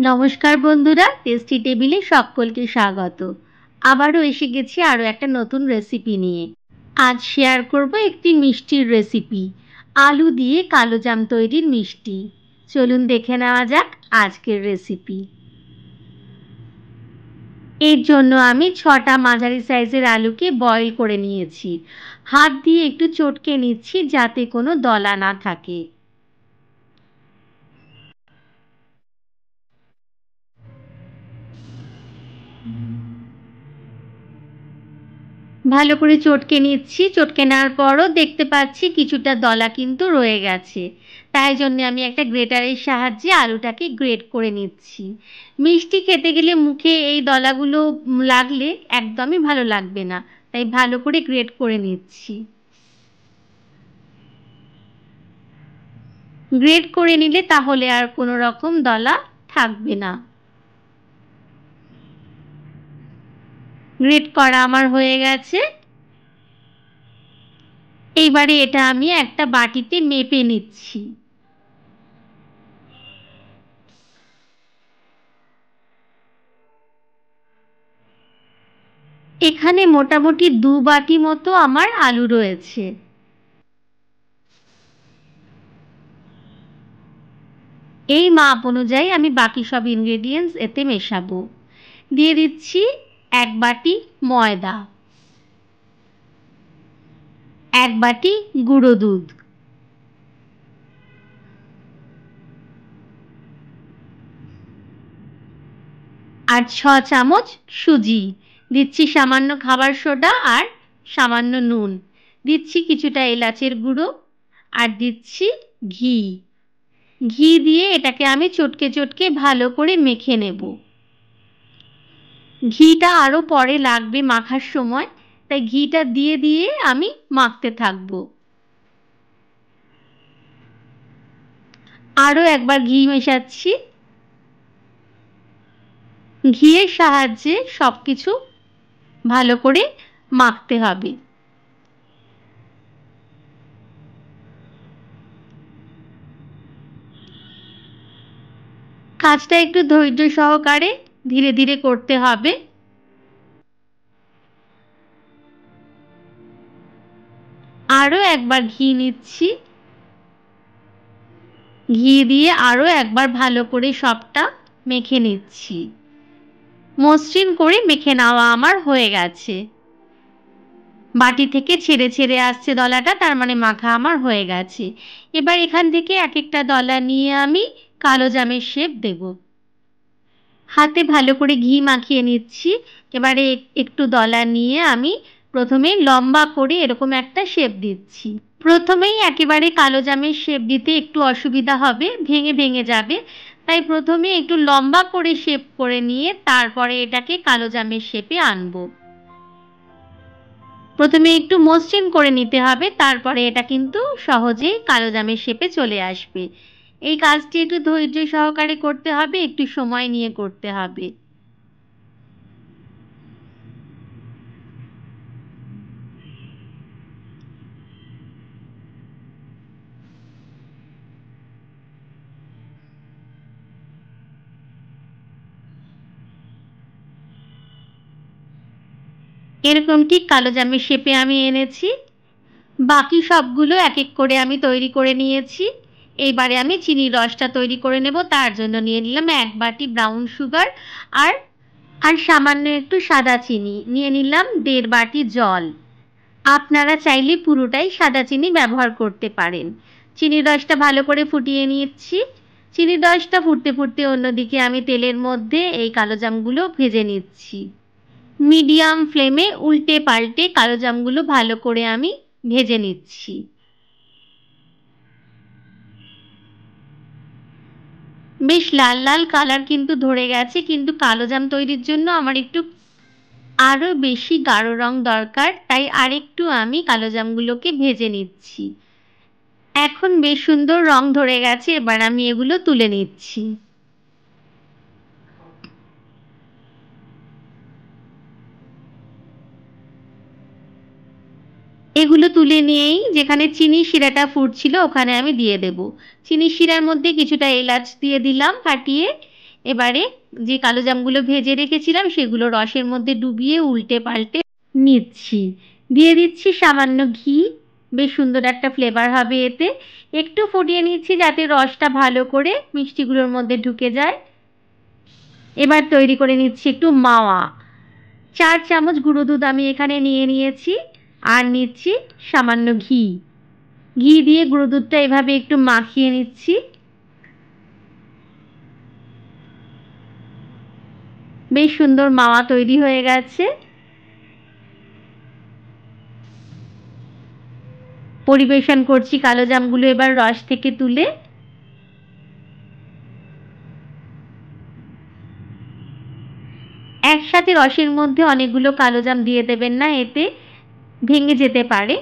নমস্কার বন্ধুরা, টেস্টি টেবিলে সকলকে স্বাগত। আবারও এসে গেছি আরও একটা নতুন রেসিপি নিয়ে। আজ শেয়ার করব একটি মিষ্টির রেসিপি, আলু দিয়ে কালোজাম তৈরির মিষ্টি। চলুন দেখে নেওয়া যাক আজকের রেসিপি। এর জন্য আমি 6টা মাঝারি সাইজের আলুকে বয়েল করে নিয়েছি। হাত দিয়ে একটু চটকে নিচ্ছি যাতে কোনো দলা না থাকে। ভালো করে চটকে নিচ্ছি। চটকে নেওয়ার পরও দেখতে পাচ্ছি কিছুটা দলা কিন্তু রয়ে গেছে, তাই জন্য আমি একটা গ্রেটারের সাহায্যে আলুটাকে গ্রেট করে নিচ্ছি। মিষ্টি খেতে গেলে মুখে এই দলাগুলো লাগলে একদমই ভালো লাগবে না, তাই ভালো করে গ্রেট করে নিচ্ছি। গ্রেট করে নিলে তাহলে আর কোনো রকম দলা থাকবে না। গ্রেট করা আমার হয়ে গেছে। এইবারে এটা আমি একটা বাটিতে মেপে নিচ্ছি। এখানে মোটামুটি 2 বাটি মতো আমার আলু রয়েছে। এই মাপ অনুযায়ী আমি বাকি সব ইনগ্রেডিয়েন্টস এতে মেশাবো। দিয়ে দিচ্ছি 1 বাটি ময়দা, 1 বাটি গুঁড়ো দুধ, আর 6 চামচ সুজি। দিচ্ছি সামান্য খাবার সোডা আর সামান্য নুন। দিচ্ছি কিছুটা এলাচের গুঁড়ো আর দিচ্ছি ঘি। ঘি দিয়ে এটাকে আমি চটকে চটকে ভালো করে মেখে নেব। ঘিটা আরও পরে লাগবে মাখার সময়, তাই ঘিটা দিয়ে দিয়ে আমি মাখতে থাকবো। আরও একবার ঘি মেশাচ্ছি। ঘিয়ের সাহায্যে সবকিছু ভালো করে মাখতে হবে। কাজটা একটু ধৈর্য সহকারে ধীরে ধীরে করতে হবে। আরও একবার ঘি নিচ্ছি। ঘি দিয়ে আরও একবার ভালো করে সবটা মেখে নিচ্ছি। মসৃণ করে মেখে নেওয়া আমার হয়ে গেছে। বাটি থেকে ছেড়ে ছেড়ে আসছে দলাটা, তার মানে মাখা আমার হয়ে গেছে। এবার এখান থেকে এক একটা দলা নিয়ে আমি কালোজামের শেপ দেব। হাতে ভালো করে ঘি মাখিয়ে নিচ্ছি। এবারে একটু দলা নিয়ে আমি প্রথমে লম্বা করে এরকম একটা শেপ দিচ্ছি। প্রথমেই একেবারে কালোজামের শেপ দিতে একটু অসুবিধা হবে, ভেঙে ভেঙে যাবে, তাই প্রথমে একটু লম্বা করে শেপ করে নিয়ে তারপরে এটাকে কালোজামের শেপে আনবো। প্রথমে একটু মসৃণ করে নিতে হবে, তারপরে এটা কিন্তু সহজেই কালোজামের শেপে চলে আসবে। এই কাজটি একটু ধৈর্য সহকারে করতে হবে, একটু সময় নিয়ে করতে হবে। এরকম ঠিক কালোজামের শেপে আমি এনেছি। বাকি সবগুলো এক এক করে আমি তৈরি করে নিয়েছি। এইবারে আমি চিনির রসটা তৈরি করে নেব। তার জন্য নিয়ে নিলাম 1 বাটি ব্রাউন সুগার আর আর সামান্য একটু সাদা চিনি। নিয়ে নিলাম 1.5 বাটি জল। আপনারা চাইলে পুরোটাই সাদা চিনি ব্যবহার করতে পারেন। চিনির রসটা ভালো করে ফুটিয়ে নিচ্ছি। চিনির রসটা ফুটতে ফুটতে অন্যদিকে আমি তেলের মধ্যে এই কালোজামগুলো ভেজে নিচ্ছি। মিডিয়াম ফ্লেমে উল্টে পাল্টে কালোজামগুলো ভালো করে আমি ভেজে নিচ্ছি। বেশ লাল লাল কালার কিন্তু ধরে গেছে, কিন্তু কালোজাম তৈরির জন্য আমার একটু আরও বেশি গাঢ় রং দরকার, তাই আরেকটু আমি কালোজামগুলোকে ভেজে নিচ্ছি। এখন বেশ সুন্দর রং ধরে গেছে, এবার আমি এগুলো তুলে নিচ্ছি। এগুলো তুলে নিয়েই যেখানে চিনি শিরাটা ফুটছিল ওখানে আমি দিয়ে দেব। চিনি শিরার মধ্যে কিছুটা এলাচ দিয়ে দিলাম ফাটিয়ে। এবারে যে কালো জামগুলো ভেজে রেখেছিলাম সেগুলো রসের মধ্যে ডুবিয়ে উল্টে পাল্টে নিচ্ছি। দিয়ে দিচ্ছি সামান্য ঘি, বেশ সুন্দর একটা ফ্লেভার হবে এতে। একটু ফুটিয়ে নিচ্ছি যাতে রসটা ভালো করে মিষ্টিগুলোর মধ্যে ঢুকে যায়। এবার তৈরি করে নিচ্ছি একটু মাওয়া। 4 চামচ গুঁড়ো দুধ আমি এখানে নিয়ে নিয়েছি, আর নিচ্ছি সামান্য ঘি। ঘি দিয়ে গুঁড়ো দুধটা এভাবে একটু মাখিয়ে নিচ্ছি। বেশ সুন্দর মাওয়া তৈরি হয়ে গেছে। পরিবেশন করছি কালো জামগুলো এবার রস থেকে তুলে। একসাথে রসের মধ্যে অনেকগুলো কালো জাম দিয়ে দেবেন না, এতে ভেঙে যেতে পারে।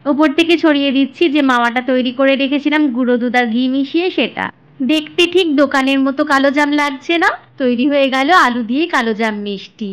ওপর থেকে ছড়িয়ে দিচ্ছি যে মাওয়াটা তৈরি করে রেখেছিলাম গুঁড়ো দুধ আর ঘি মিশিয়ে সেটা। দেখতে ঠিক দোকানের মতো কালো জাম লাগছে না? তৈরি হয়ে গেল আলু দিয়ে কালো জাম মিষ্টি।